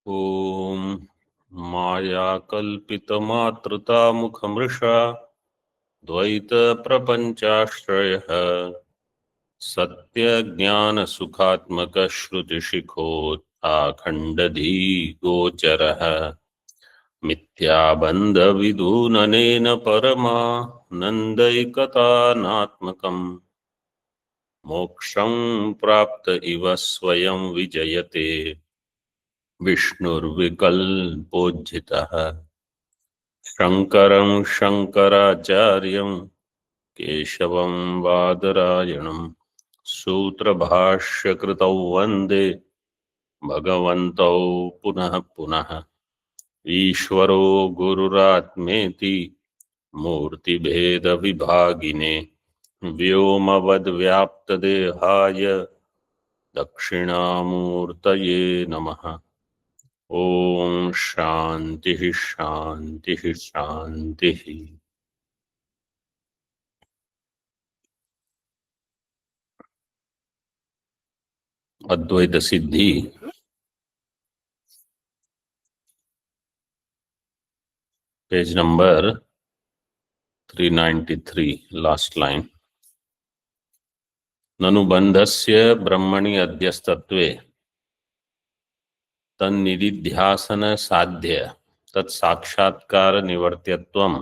ॐ मायाकल्पितमातृतामुखमृषा द्वैतप्रपञ्चाश्रयः सत्यज्ञानसुखात्मकश्रुतिशिखोत्थाखण्डधीगोचरः मिथ्याबन्धविदूननेन परमानन्दैकतानात्मकम् मोक्षं प्राप्त इव स्वयं विजयते विष्णुर्विकल्पोज्झितः शङ्करं शङ्कराचार्यं केशवं बादरायणं सूत्रभाष्यकृतौ वन्दे भगवन्तौ पुनः पुनः। ईश्वरो गुरुरात्मेति मूर्तिभेदविभागिने व्योमवद्व्याप्तदेहाय दक्षिणामूर्तये नमः। ओम शांति शांति शांति। अद्वैत सिद्धि पेज नंबर 393 लास्ट लाइन। ननु बंधस्य ब्रह्मणि अध्यस्तत्वे तन्निदिध्यासन साध्य तत्साक्षात्कार निवर्त्यत्वम्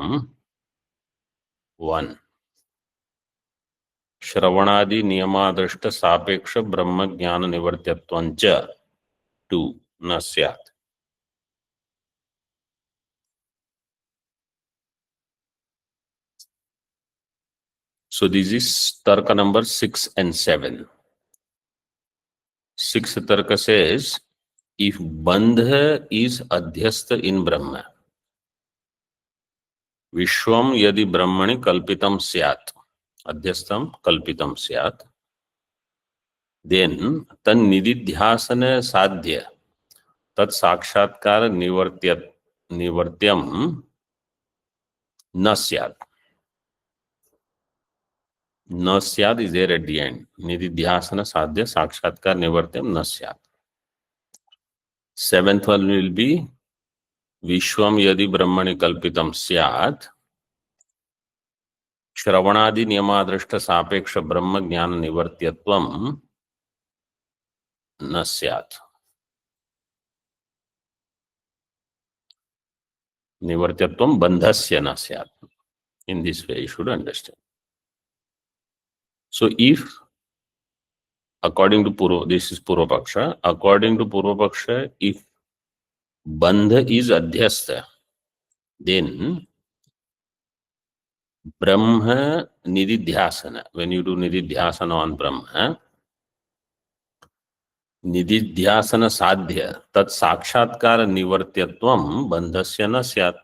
1 श्रवणादि नियमादृष्ट सापेक्ष ब्रह्म ज्ञान निवर्त्यत्वञ्च 2 न स्यात्। So this is tarka number 6 and 7. 6th tarka says, if bandha is adhyastha in Brahma, Vishwam yadi Brahmani kalpitam syat, adhyastham kalpitam syat, then tan nididhyasana sadhya, tat sakshatkara nivartyam na syat. Na syat is there at the end. Nididhyasana sadhya sakshatkar nivartyam na syat. 7th one will be Vishwam yadi Brahmani kalpitam syat, श्रवणादि नियमादृष्ट सापेक्ष ब्रह्म ज्ञान निवर्त्यत्वम न स्यात्। निवर्त्यत्वम बंधस्य न स्यात्. In this way you should understand. So if according to Purva, this is Purva Paksha, according to Purva Paksha, if bandha is adhyastha, then Brahma nididhyasana, when you do nididhyasana on Brahma, nididhyasana sadhya, tat sakshatkara nivartyatvam bandhasya na syat.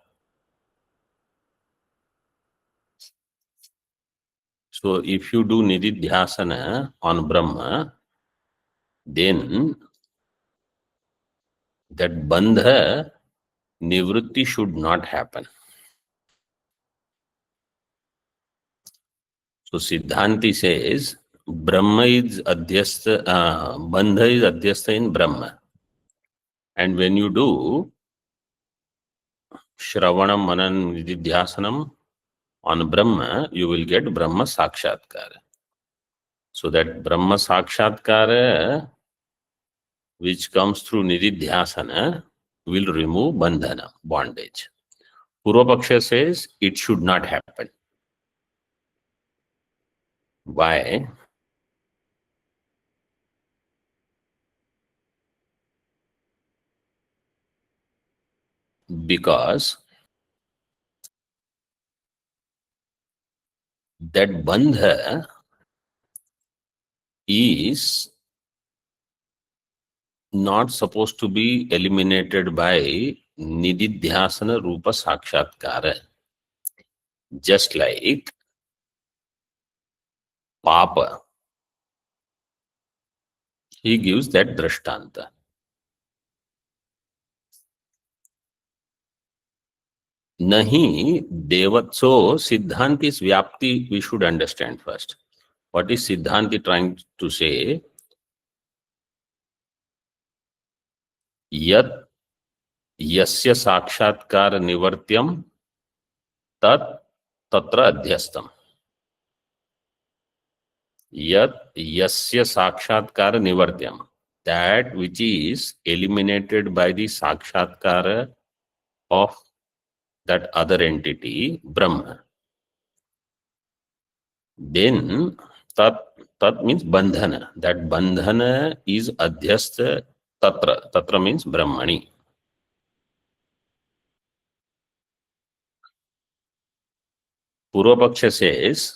So if you do nididhyasana on Brahma, then that bandha nivritti should not happen. So Siddhanti says Brahma is adhyastha, bandha is adhyastha in Brahma. And when you do Shravanam, Manan, Nididhyasanam on Brahma, you will get Brahma Sakshatkara. So that Brahma Sakshatkara, which comes through Nididhyasana, will remove bandhana, bondage. Purvapaksha says it should not happen. Why? Because that bandha is not supposed to be eliminated by Nididhyasana Rupa Sakshatkara. Just like Papa, he gives that Drishtanta. Nahi Devat. So Siddhanti's Vyapti we should understand first. What is Siddhanti trying to say? Yat यस्य साक्षात्कार निवर्त्यम तत् तत्र अध्यस्तम. यस्य साक्षात्कार निवर्त्यम, that which is eliminated by the sakshatkara of that other entity, Brahma. Then tat means bandhana. That bandhana is adhyastha tatra. Tatra means Brahmani. Purvapaksha says,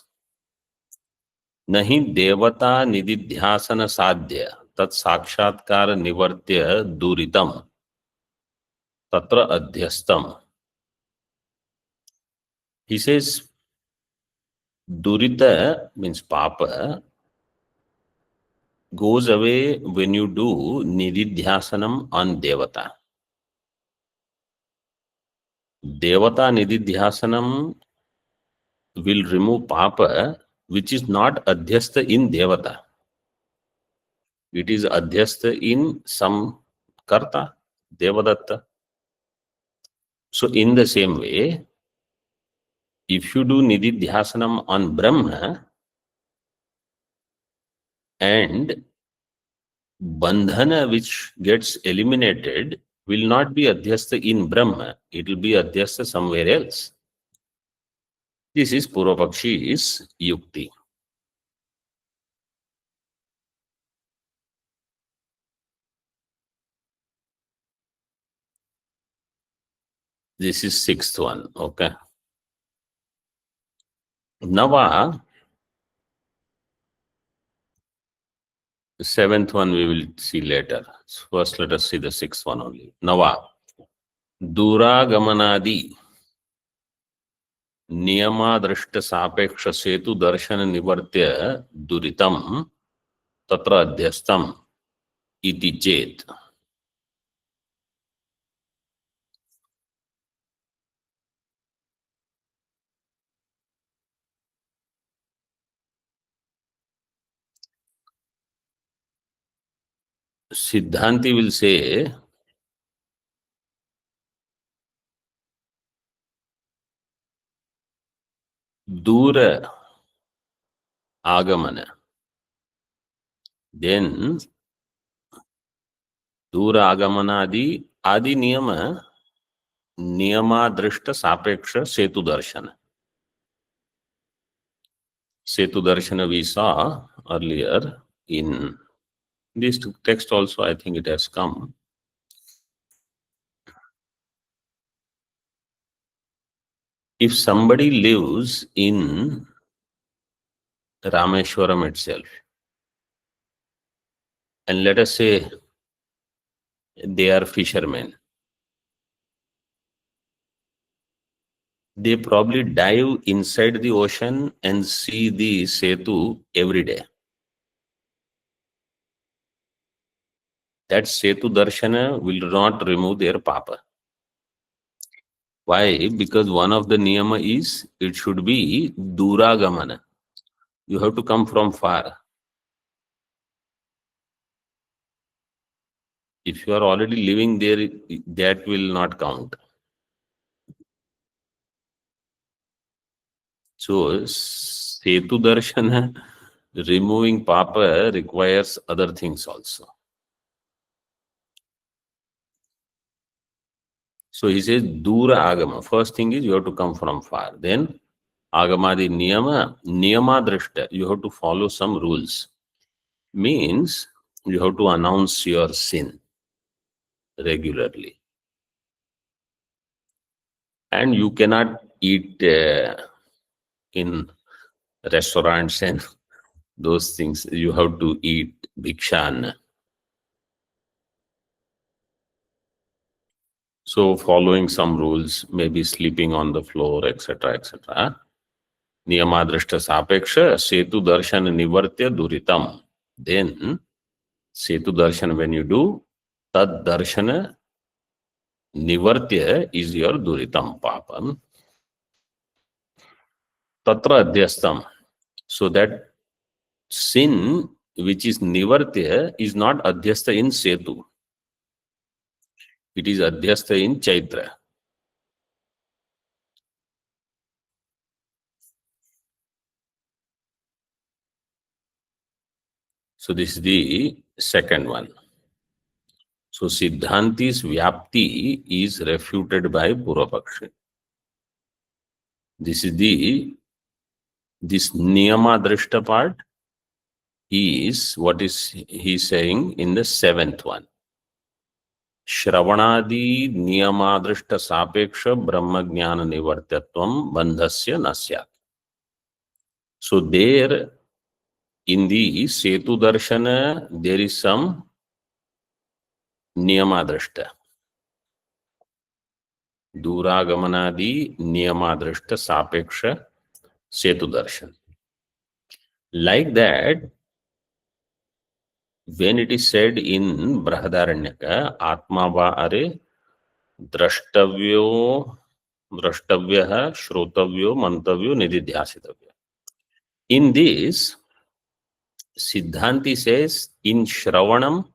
नहीं देवता निदिध्यासन साध्य तत् साक्षात्कार निवर्त्य दूरितम तत्र अध्यस्तम. He says durita means papa goes away when you do nididhyasanam on devata. Devata nididhyasanam will remove papa which is not adhyastha in devata. It is adhyastha in some karta, devadatta. So in the same way, if you do nididhyasanam on Brahma and bandhana which gets eliminated will not be adhyastha in Brahma, it will be adhyastha somewhere else. This is Purvapakshi's yukti. This is sixth one, okay. Nava, the seventh one we will see later. First let us see the sixth one only. Nava, Duragamanadi नियमादृष्ट सापेक्ष सेतु दर्शन निवर्त्य दुरितम तत्र अध्यस्तम इति चेत. Siddhanti will say दूर आगमन, then दूर आगमनादि आदि नियम नियमादृष्ट सापेक्ष सेतु दर्शन. Setu Darshana we saw earlier in this text also, I think it has come. If somebody lives in Rameshwaram itself, and let us say they are fishermen, they probably dive inside the ocean and see the Setu every day. That Setu Darshana will not remove their papa. Why? Because one of the niyama is it should be Duragamana. You have to come from far. If you are already living there, that will not count. So, Setu Darshana, removing papa requires other things also. So he says, Dura Agama. First thing is you have to come from far. Then Agamadi Niyama, Niyama Drishta. You have to follow some rules. Means you have to announce your sin regularly. And you cannot eat in restaurants and those things. You have to eat bhikshan. So following some rules, maybe sleeping on the floor, etc., etc. Niyamadrishta sapeksha setu darshan nivartya duritam. Then setu darshan when you do, tad darshana nivartya is your duritam papam. Tatra adhyastam. So that sin which is nivartya is not adhyasta in setu. It is adhyastha in Chaitra. So this is the second one. So Siddhanti's Vyapti is refuted by Purvapakshi. This is this Niyamadrishta part is what is he saying in the seventh one. Shravanadi Niyamadrishta Sapeksha Brahma Jnana Nivartyatvam Bandhasya Nasyat. So there in the Setu Darshana there is some Niyamadrishta. Duragamanaadi Niyamadrishta Sapeksha Setu Darshan. Like that, when it is said in Brahadaranyaka, Atma va are drashtavyo, drashtavyaha, shrotavyo, mantavyo, nididhyasitavyo. In this, Siddhanti says, in Shravanam,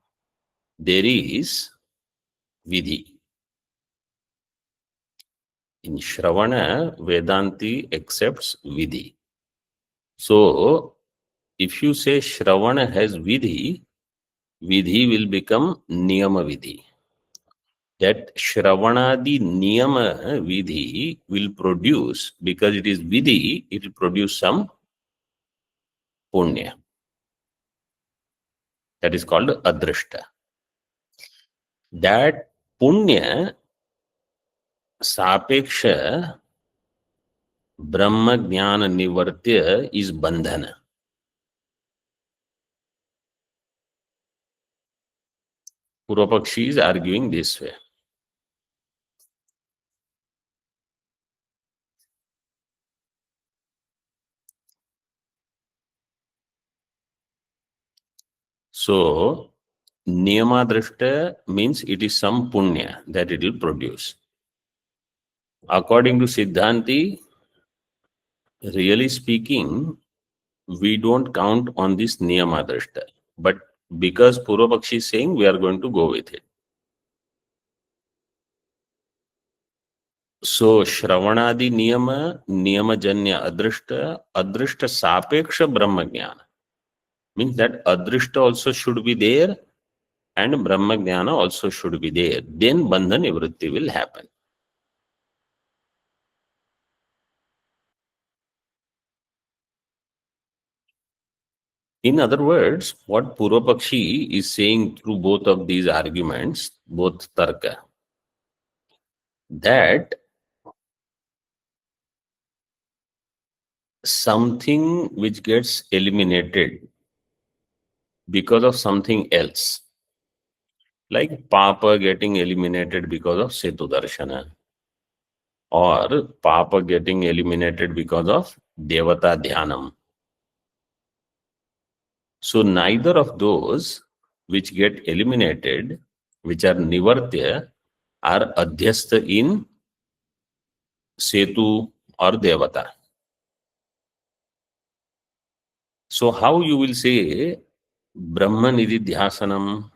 there is Vidhi. In Shravana, Vedanti accepts Vidhi. So, if you say Shravana has Vidhi, Vidhi will become Niyama Vidhi. That Shravanadi Niyama Vidhi will produce, because it is Vidhi, it will produce some Punya. That is called Adrishta. That Punya Sapeksha Brahma Jnana Nivartya is Bandhana. Purvapakshi is arguing this way. So, Niyamadrishta means it is some punya that it will produce. According to Siddhanti, really speaking, we don't count on this Niyamadrishta. But because Purvapakshi is saying, we are going to go with it. So, Shravanadi Niyama, Niyamajanya Adrishta, Adrishta Sapeksha Brahma Jnana. Means that Adrishta also should be there and Brahma Jnana also should be there. Then Bandha Nivritti will happen. In other words, what Purvapakshi is saying through both of these arguments, both Tarka, that something which gets eliminated because of something else, like Papa getting eliminated because of Setu Darshana, or Papa getting eliminated because of Devata Dhyanam. So neither of those which get eliminated, which are Nivartya, are Adhyastha in Setu or Devata. So how you will say Brahma Nididhyasanam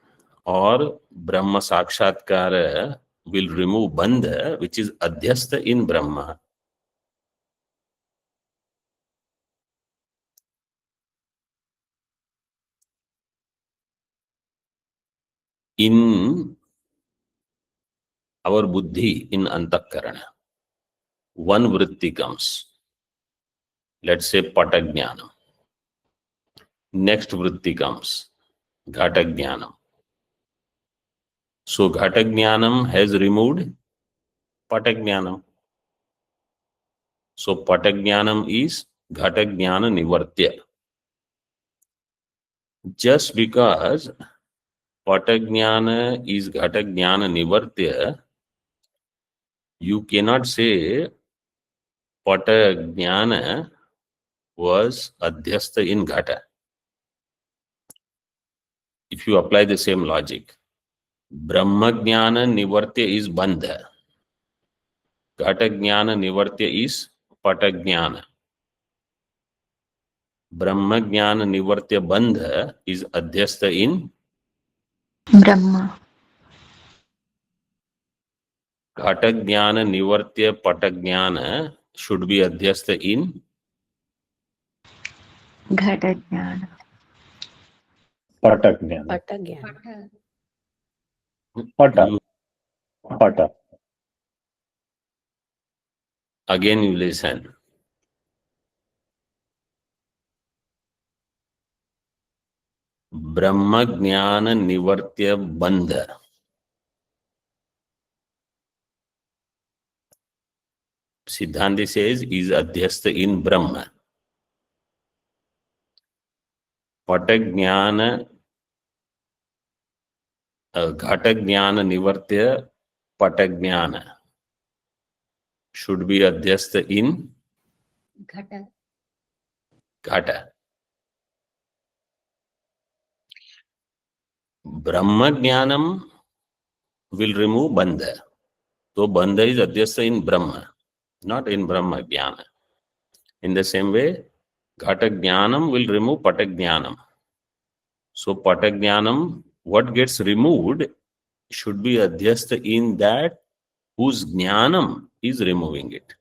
or Brahma Sakshatkara will remove Bandha, which is Adhyastha in Brahma. In our Buddhi, in Antakarana, one vritti comes. Let's say Patajnanam. Next vritti comes Ghatajnanam. So Ghatajnanam has removed Patajnanam. So Patajnanam is Ghatajnana Nivartya. Just because Patajnana is Ghatajnana Nivartya, you cannot say Patajnana was Adhyastha in Ghata. If you apply the same logic, Brahmajnana Nivartya is Bandha. Ghatajnana Nivartya is Patajnana. Brahmajnana Nivartya Bandha is Adhyastha in Brahma. घट ज्ञान निवर्त्य पट ज्ञान should be adhyast in घट ज्ञान पट ज्ञान पट ज्ञान पट पट again you listen. ब्रह्म ज्ञान निवर्त्य बंध Siddhanti says is adhyast in Brahma. पटज्ञान घट ज्ञान निवर्त्य पटज्ञान should be adhyast in घट घट. ब्रह्म ज्ञानम will remove bandha. So bandha is adhyast in Brahma, not in Brahma jnana. In the same way, घट ज्ञानम will remove पटज्ञानम. So patagyanam, what gets removed should be adhyast in that whose jnanam is removing it.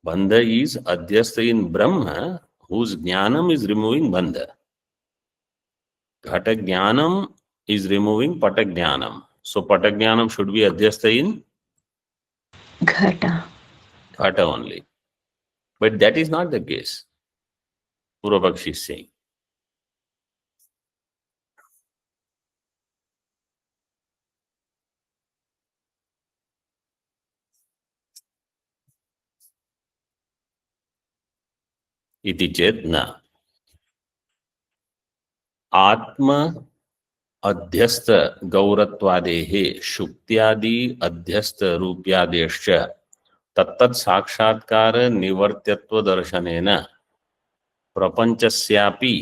Bandha is adhyast in Brahma, whose jnanam is removing bandha. Ghata jnanam is removing patagyanam. So patagyanam should be adhyast in घट Ghata only. But that is not the case. Purvapakshi is saying. इति चेत न आत्म अध्यस्त गौरत्वादेः शुक्त्यादि अध्यस्त रूप्यादेश्च तत्तत् साक्षात्कार निवर्त्यत्व दर्शनेन प्रपंचस्यापि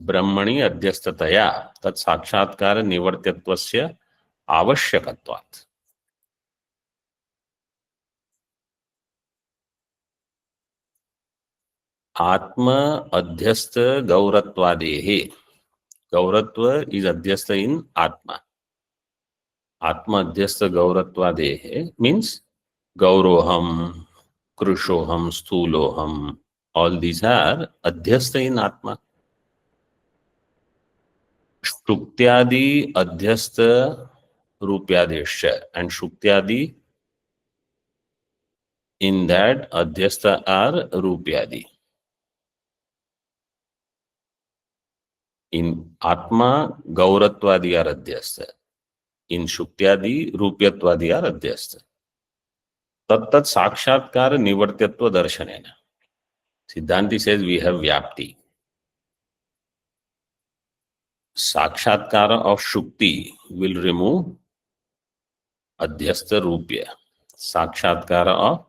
ब्रह्मणि अध्यस्ततया तत् साक्षात्कार निवर्त्यत्वस्य आवश्यकत्वात्. आत्म अध्यस्त गौरत्वादेः. गौरत्व is अध्यस्त in आत्मा. आत्म अध्यस्त गौरत्वादेः means गौरोहम, कृशोहम, स्थूलोहम, all these are अध्यस्त in आत्मा. शुक्त्यादि अध्यस्त रूप्यादेश and शुक्त्यादि in that adhyastha are rupyadi. In Atma, Gauratvadi are adhyastha. In Shukyadi, Rupyatvadi are adhyastha. Tattat Sakshatkara Nivartyatva Darshanena. Siddhanti says we have Vyapti. Sakshatkara of Shukti will remove adhyastha Rupya. Sakshatkara of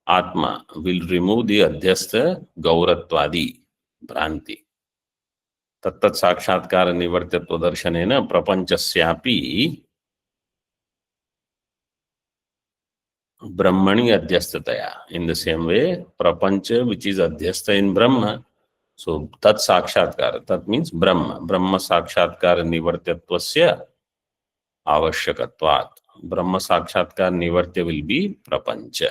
Atma will remove the adhyastha Gauratvadi, Bhranti. तत्तत् साक्षात्कार निवर्त्यत्व दर्शनेन प्रपंचस्यापि ब्रह्मणि अध्यस्ततया. In the same way, prapancha which is adhyasta in Brahma, so tat sakshatkar, that means Brahma. Brahma sakshatkar nivartyattvasya avashyakatvat. Brahma sakshatkar nivartya will be prapancha.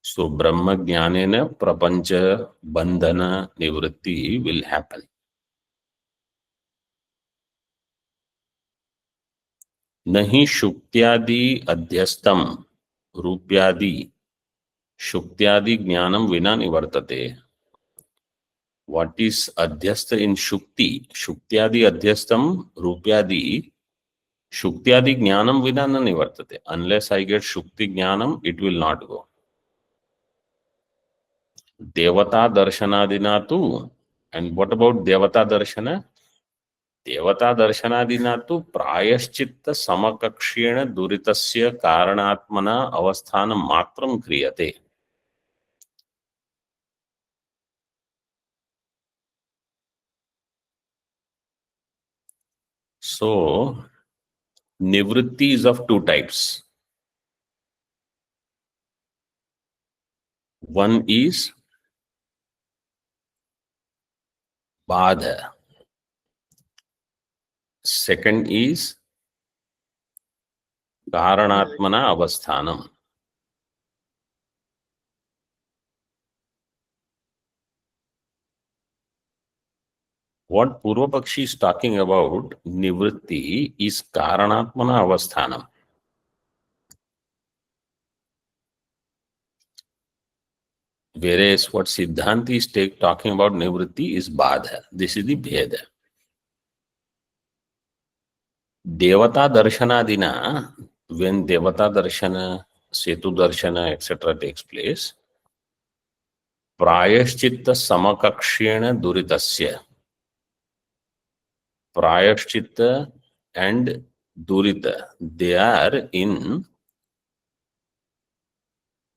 So Brahma jnanena prapancha bandhana nivritti will happen. नहीं शुक्त्यादि अध्यस्तम रूप्यादि शुक्त्यादि ज्ञानम विना निवर्तते. What is adhyasta in shukti? Shuktyadi adhyastam rupyadi. Shuktyadi jnanam vina na nivartate. Unless I get shukti jnanam, it will not go. Devata darshanadina tu. And what about devata darshana? Devata darshanadina tu prayaschitta samakakshena duritasya karanatmana avasthanam matram kriyate. So, nivritti is of two types. One is Badha. Second is Karanatmana Avasthanam. What Purva Pakshi is talking about, Nivritti, is Karanatmana Avasthanam. Whereas what Siddhanti is talking about Nivritti is Badha. This is the Bheda. Devata Darshanadina, when Devata Darshana, Setu Darshana, etc. takes place, Prayashchitta Samakakshena Duritasya. Prayashchitta and Durita, they are in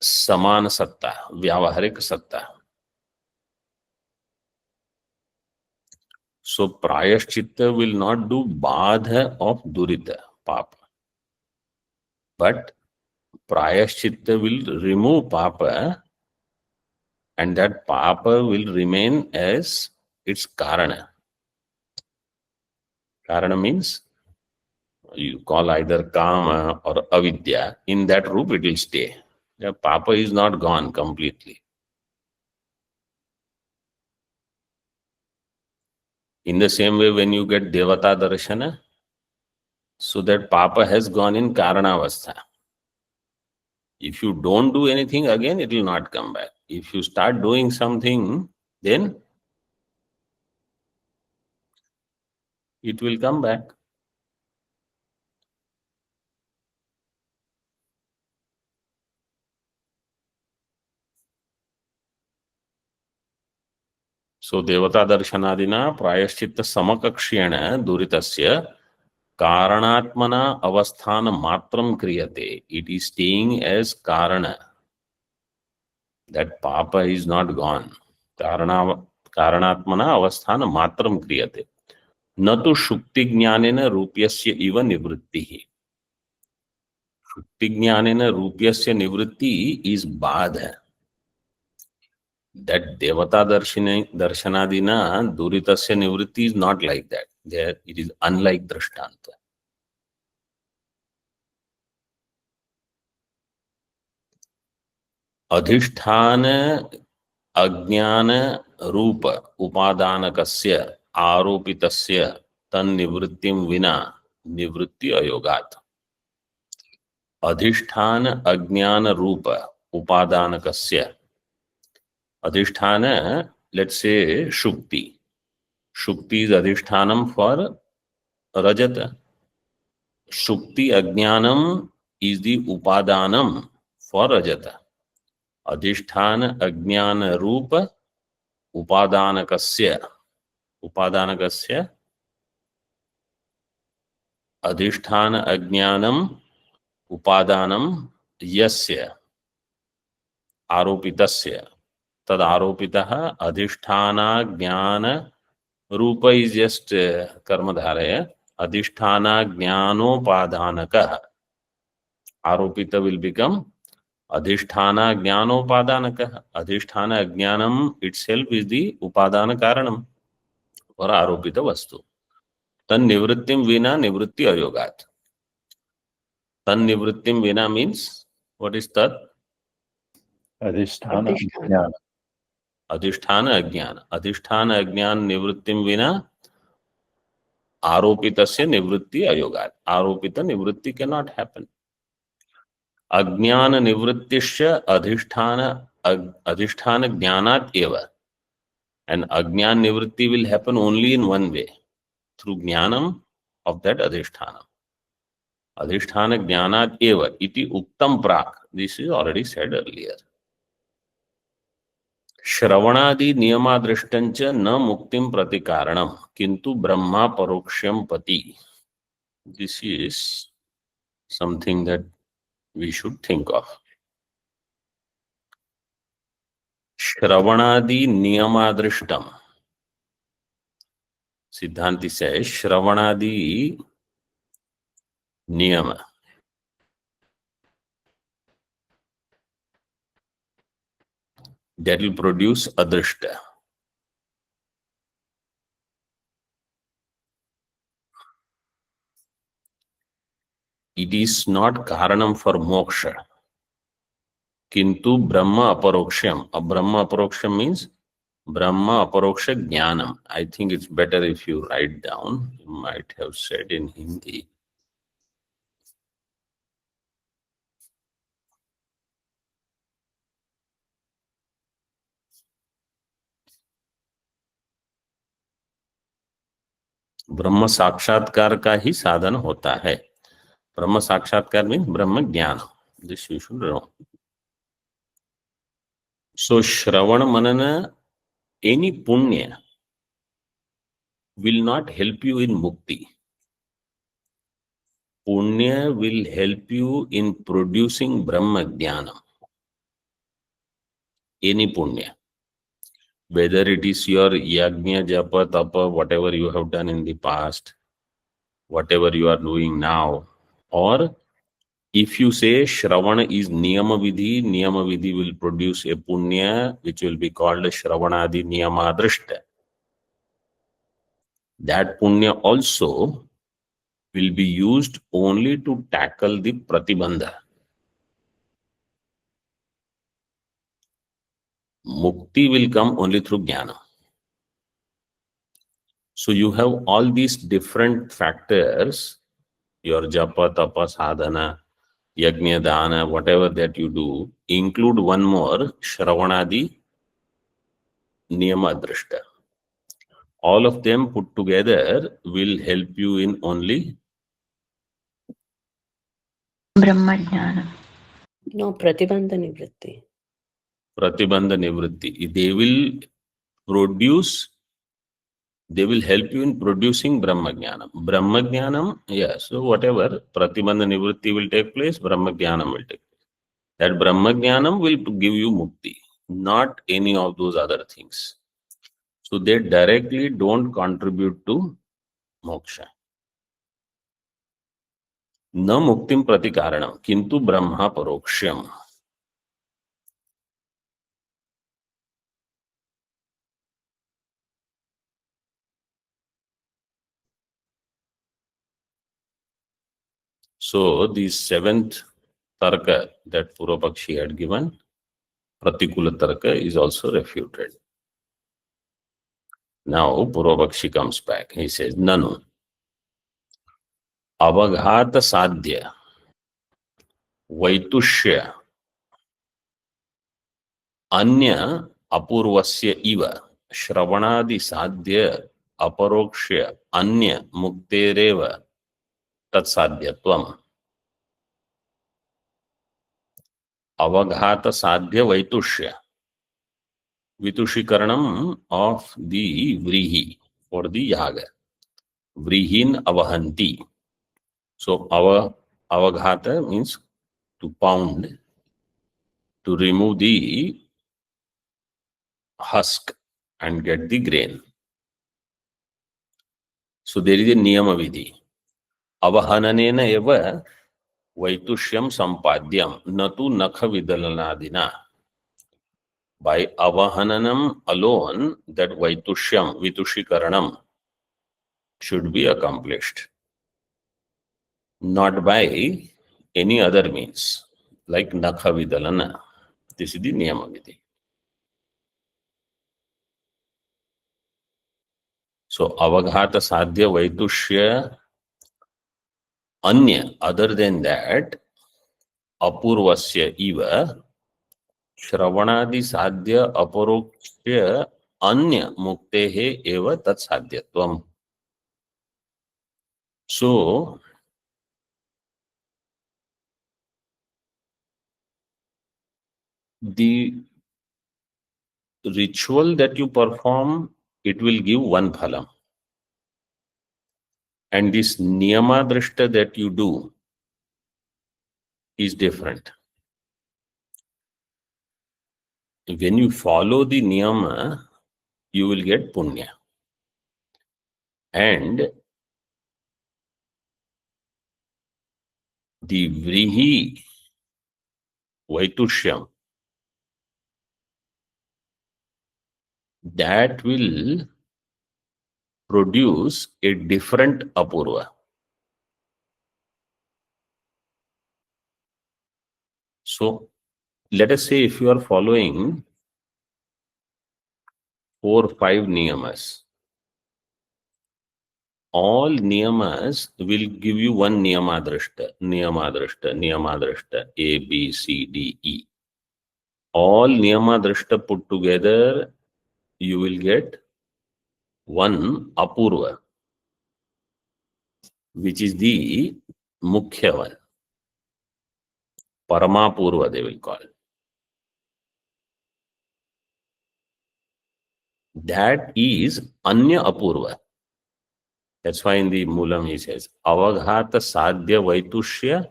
Samana Satta, Vyavaharik Satta. So Prayashchitta will not do Badha of Durita, Papa. But Prayashchitta will remove Papa, and that Papa will remain as its Karana. Karana means you call either Kama or Avidya. In that roop it will stay. The Papa is not gone completely. In the same way, when you get Devata Darshana, so that Papa has gone in Karanavastha. If you don't do anything, again it will not come back. If you start doing something, then it will come back. So Devata Darshanadina Prayashchitta Samakakshena Duritasya Karanatmana Avasthana Matram Kriyate. It is staying as Karana. That Papa is not gone. Karanatmana Avasthana Matram Kriyate. Natu Shukti Jnanena Rupyasya Iva Nivrittihi. Shukti Jnanena Rupyasya Nivritti is Badha. That Devata Darshanadina Duritasya Nivritti is not like that. There it is unlike Drishtanta. Adhisthana Ajnana Rupa Upadanakasya Aropitasya Tan Nivrittim Vina Nivritti Ayogat. Adhisthana Ajnana Rupa Upadanakasya. Adhisthana, let's say Shukti. Shukti is Adhishthanam for Rajata. Shukti Ajnanam is the Upadanam for Rajata. Adhisthana Ajnana Rupa Upadanakasya. Upadanakasya Adhisthana Ajnanam Upadanam Yasya Aropitasya. Tad Aropitaha Adhisthana Jnana Rupa is just Karmadharaya. Adhisthana Jnanopadanaka. Aropita will become Adhisthana Jnanopadanaka. Adhisthana Jnanam itself is the Upadana Karanam for Aropita Vastu. Tan Nivrittim Vina Nivritti Ayogat. Tan Nivrittim Vina means, what is Tat? Adhisthana Jnana. Adhisthana Ajnana. Adhisthana Ajnana Nivrittim Vina Aropitasya Nivritti Ayogat. Aropita Nivritti cannot happen. Ajnana Nivrittisya Adhisthana Jnanat Eva. And Ajnana Nivritti will happen only in one way, through Jnanam of that Adhisthana. Adhisthana Jnanat Eva iti Uktam Prak. This is already said earlier. श्रवणादि नियमादृष्टंच न मुक्तिम प्रतिकारणम किंतु ब्रह्मा परोक्षम पति. This is something that we should think of. श्रवणादि नियमादृष्टम. Siddhanti says श्रवणादि नियम. that will produce adrishta. It is not karanam for moksha. Kintu Brahma aparoksham. A Brahma aparoksham means Brahma aparoksha jnanam. I think it's better if you write down. You might have said in Hindi. ब्रह्म साक्षात्कार का ही साधन होता है. ब्रह्म साक्षात्कार means ब्रह्म ज्ञान. This you should know. So Shravan Manana, any punya will not help you in mukti. Punya will help you in producing Brahma Jnanam. Any punya. Whether it is your yajna, japa, tapa, whatever you have done in the past, whatever you are doing now, or if you say Shravana is Niyama Vidhi will produce a punya which will be called Shravanadi Niyama Drishta. That punya also will be used only to tackle the pratibandha. Mukti will come only through jnana. So you have all these different factors, your japa, tapa, sadhana, yajna, dana, whatever that you do, include one more, Shravanadi Niyama Drishta. All of them put together will help you in only Brahmajnana. No, Pratibandha Nivritti. Pratibandha Nivritti. They will help you in producing Brahmajnanam. Brahmajnanam, yeah, so whatever, Pratibandha Nivritti will take place, Brahmajnanam will take place. That Brahmajnanam will give you mukti, not any of those other things. So they directly don't contribute to moksha. Na muktim pratikaranam, kintu brahma paroksham. So the seventh tarka that Purvapakshi had given, Pratikula tarka, is also refuted. Now Purvapakshi comes back. He says, Nanu avaghata sadhya vaitushya anya apurvasya iva shravanadi sadhya aparokshya anya muktereva tatsadhyatvam. Avaghata sadhya vaitushya, vitushikaranam of the vrihi for the yaga. Vrihin avahanti. So avaghata means to pound, to remove the husk and get the grain. So there is a niyama vidhi. Avahananena eva vaitushyam sampadyam natu nakha vidalanadina. By avahananam alone, that vaitushyam, vitushikaranam, should be accomplished. Not by any other means, like nakha vidalana. This is the niyama vidhi. So avaghata sadhya vaitushya anya, other than that, apurvasya iva shravanadi sadhya aparokshya anya muktehe eva tat sadhyatvam. So the ritual that you perform, it will give one phalam. And this niyama drishta that you do is different. When you follow the niyama, you will get punya. And the vrihi vaitushyam that will produce a different apurva. So let us say if you are following 4 or 5 niyamas, all niyamas will give you one niyamadrishta, A, B, C, D, E. All niyamadrishta put together, you will get one apurva, which is the mukhya one. Paramapurva they will call. That is anya apurva. That's why in the Moolam he says, avaghata sadhya vaitushya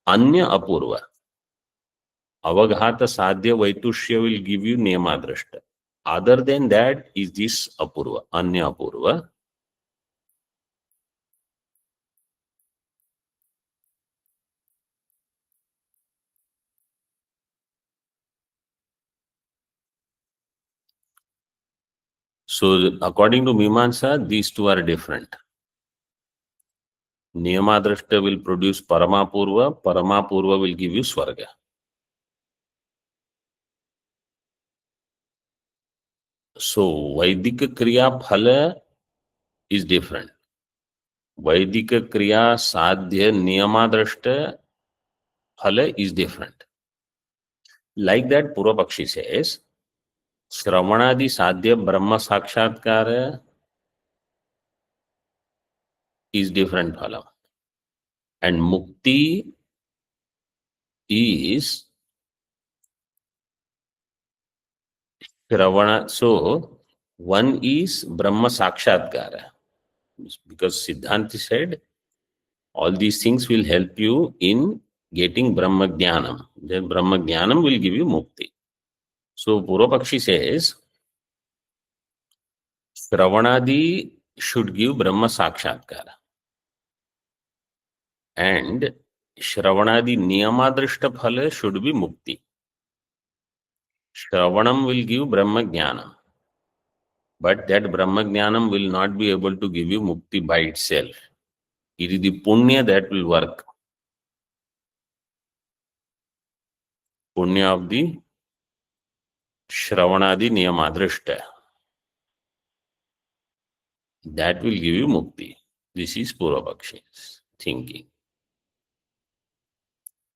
anya apurva. Avaghata sadhya vaitushya will give you niyamadrishta. Other than that is this apurva, anya apurva. So according to Mimamsa, these two are different. Niyamadrishta will produce Paramapurva, Paramapurva will give you Swarga. So Vaidika Kriya Phala is different. Vaidika Kriya Sadhya Niyamadrishta Phala is different. Like that, Purvapakshi says, Shravanadi Sadhya Brahma Sakshatkara is different phala. And Mukti is Shravana. So, one is Brahma Sakshatkara. Because Siddhanti said, all these things will help you in getting Brahma Jnanam. Then Brahma Jnanam will give you Mukti. So, Purvapakshi says, Shravanadi should give Brahma Sakshatkara. And Shravanadi Niyamadrishta Phala should be Mukti. Shravanam will give Brahma Jnanam. But that Brahma Jnanam will not be able to give you Mukti by itself. It is the Punya that will work. Punya of the Shravanadi Niyamadrishta. That will give you Mukti. This is Purvapakshi's thinking.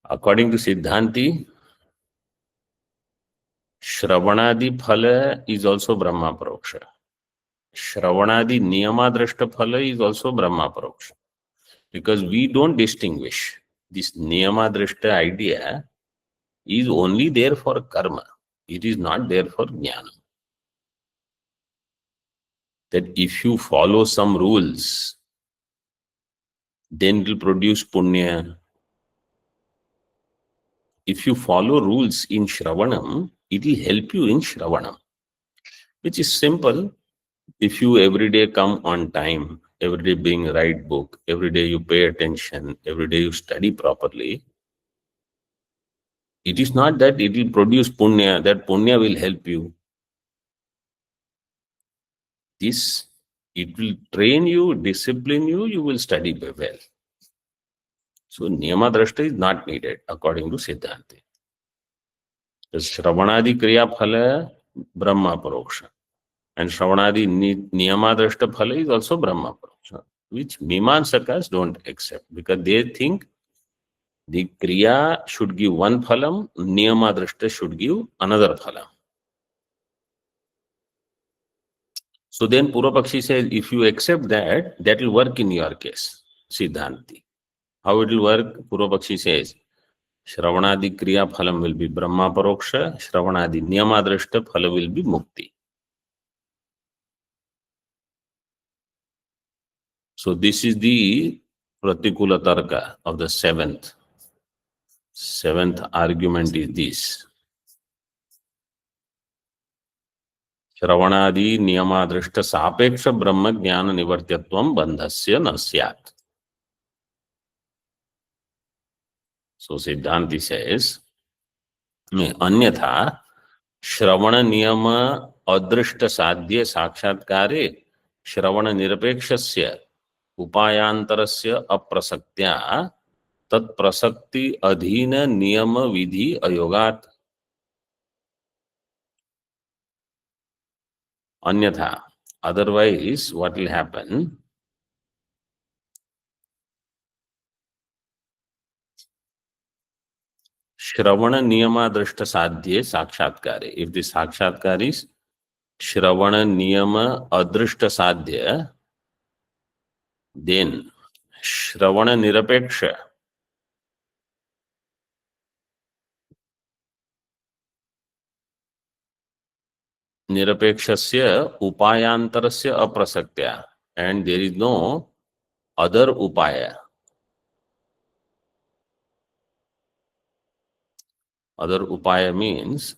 According to Siddhanti, Shravanadi Phala is also Brahma Paroksha. Shravanadi Niyamadrishta Phala is also Brahma Paroksha. Because we don't distinguish. This Niyamadrishta idea is only there for karma. It is not there for jnana. That if you follow some rules, then it will produce punya. If you follow rules in Shravanam, it will help you in Shravanam. Which is simple. If you every day come on time, every day being right book, every day you pay attention, every day you study properly, it is not that it will produce punya, that punya will help you. This, it will train you, discipline you, you will study well. So, Niyamadrishta is not needed according to Siddhanti. The Shravanadi Kriya Phala, Brahma Paroksha. And Shravanadi Niyamadrishta Phala is also Brahma Paroksha, which Mimamsakas don't accept because they think the Kriya should give one phalam, Niyamadrishta should give another phalam. So then Purvapakshi says, if you accept that, that will work in your case, Siddhanti. How it will work? Purvapakshi says, Shravanadi Kriya phalam will be Brahma Paroksha, Shravanadi Niyamadrishta phala will be Mukti. So this is the Pratikula Tarka of the seventh. Seventh argument is this. Shravanadi Niyamadrishta Sapeksha Brahma Jnana Nivartyatvam Bandhasya na syat. So Siddhanti says, Anyatha Shravana Niyama अदृष्ट साध्य साक्षात्कारे श्रवण निरपेक्षस्य उपायांतरस्य अप्रसक्त्या तत्प्रसक्ति अधीन नियम विधि अयोगात्। अन्यथा, otherwise what will happen? Shravana niyama drishta sadhye sakshatkare. If the sakshatkar is Shravana niyama adrishta sadhya, then Shravana nirapeksha nirapekshasya upayantarasya aprasaktya, and there is no other upaya. Other upaya means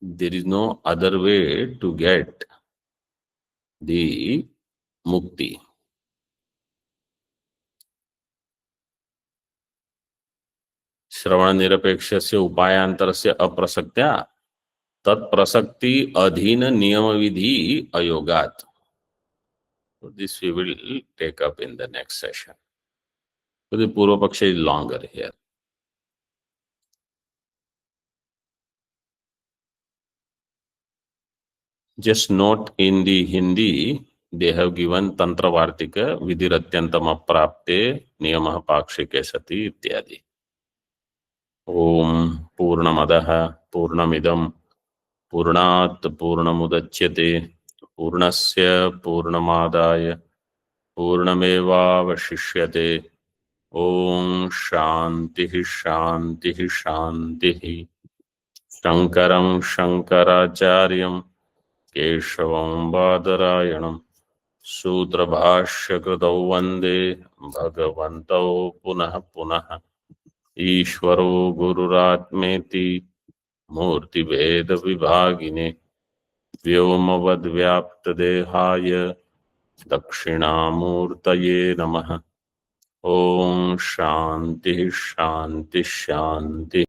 there is no other way to get the mukti. श्रवण निरपेक्षस्य उपायांतरस्य अप्रसक्त्या तत्प्रसक्ति अधीन नियम विधि अयोगात्. So this we will take up in the next session. So the Purva Paksha is longer here. Just note in the Hindi, they have given Tantra Vartika Vidiratyantam Aprapte Niyamah Pakshike Sati Ityadi. Om Purnamadaha Purnamidam Purnat Purnamudachyate Purnasya Purnamadaya Purnamevavashishyate. Om Shantihi Shantihi Shantihi. Shankaram Shankaracharyam Keshavam Badarayanam Sutra Bhashya Kritau Vande Bhagavantau Punah Punah Ishvaro Gururatmeti Murti Veda Vibhagine Vyomavad Vyapta Dehaya Dakshinamurtaye Namaha. Om Shanti Shanti Shanti.